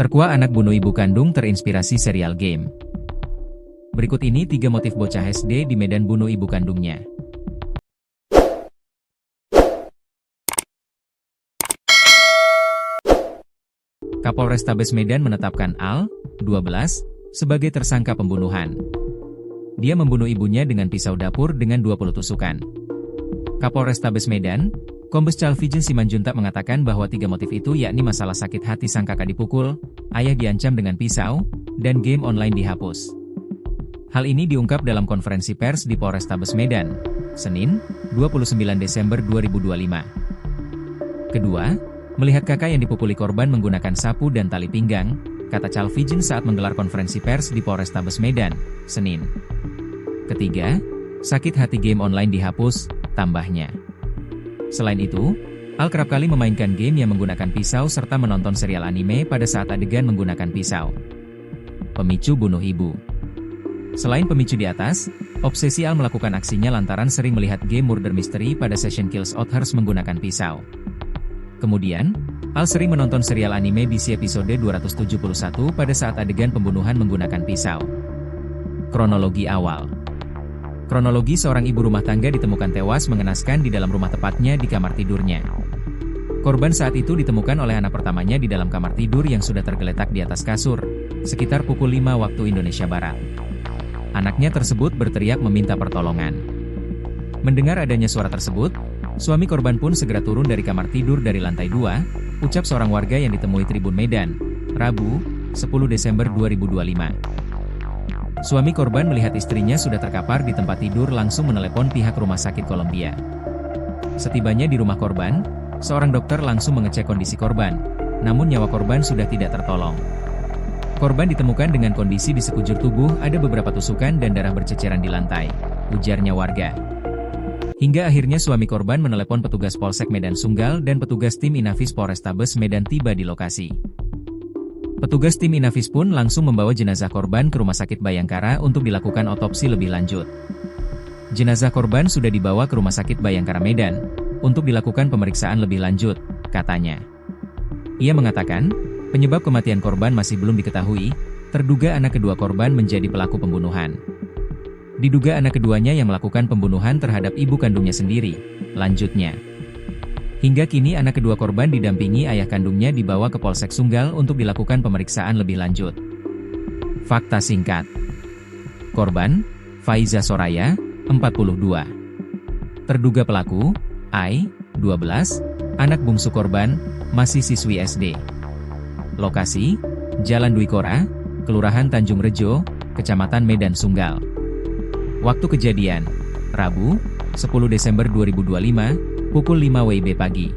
Terkuak anak bunuh ibu kandung terinspirasi serial game. Berikut ini 3 motif bocah SD di Medan bunuh ibu kandungnya. Kapolrestabes Medan menetapkan Al, 12, sebagai tersangka pembunuhan. Dia membunuh ibunya dengan pisau dapur dengan 20 tusukan. Kapolrestabes Medan, Kombes Calvijen Simanjuntak mengatakan bahwa 3 motif itu yakni masalah sakit hati sang kakak dipukul, ayah diancam dengan pisau, dan game online dihapus. Hal ini diungkap dalam konferensi pers di Polrestabes Medan, Senin, 29 Desember 2025. Kedua, melihat kakak yang dipukuli korban menggunakan sapu dan tali pinggang, kata Calvijen saat menggelar konferensi pers di Polrestabes Medan, Senin. Ketiga, sakit hati game online dihapus, tambahnya. Selain itu, Al kerap kali memainkan game yang menggunakan pisau serta menonton serial anime pada saat adegan menggunakan pisau. Pemicu bunuh ibu. Selain pemicu di atas, obsesi Al melakukan aksinya lantaran sering melihat game murder mystery pada session Kills Others menggunakan pisau. Kemudian, Al sering menonton serial anime DC episode 271 pada saat adegan pembunuhan menggunakan pisau. Kronologi awal. Kronologi seorang ibu rumah tangga ditemukan tewas mengenaskan di dalam rumah tepatnya di kamar tidurnya. Korban saat itu ditemukan oleh anak pertamanya di dalam kamar tidur yang sudah tergeletak di atas kasur, sekitar pukul 5 waktu Indonesia Barat. Anaknya tersebut berteriak meminta pertolongan. Mendengar adanya suara tersebut, suami korban pun segera turun dari kamar tidur dari lantai 2, ucap seorang warga yang ditemui Tribun Medan, Rabu, 10 Desember 2025. Suami korban melihat istrinya sudah terkapar di tempat tidur langsung menelepon pihak rumah sakit Columbia. Setibanya di rumah korban, seorang dokter langsung mengecek kondisi korban, namun nyawa korban sudah tidak tertolong. Korban ditemukan dengan kondisi di sekujur tubuh ada beberapa tusukan dan darah berceceran di lantai, ujarnya warga. Hingga akhirnya suami korban menelepon petugas Polsek Medan Sunggal dan petugas tim Inafis Polrestabes Medan tiba di lokasi. Petugas tim Inafis pun langsung membawa jenazah korban ke Rumah Sakit Bayangkara untuk dilakukan otopsi lebih lanjut. Jenazah korban sudah dibawa ke Rumah Sakit Bayangkara Medan untuk dilakukan pemeriksaan lebih lanjut, katanya. Ia mengatakan, penyebab kematian korban masih belum diketahui, terduga anak kedua korban menjadi pelaku pembunuhan. Diduga anak keduanya yang melakukan pembunuhan terhadap ibu kandungnya sendiri, lanjutnya. Hingga kini anak kedua korban didampingi ayah kandungnya dibawa ke Polsek Sunggal untuk dilakukan pemeriksaan lebih lanjut. Fakta singkat. Korban, Faiza Soraya, 42. Terduga pelaku, Ai, 12, anak bungsu korban, masih siswi SD. Lokasi, Jalan Dwi Kora, Kelurahan Tanjung Rejo, Kecamatan Medan Sunggal. Waktu kejadian, Rabu, 10 Desember 2025, pukul 5 WIB pagi.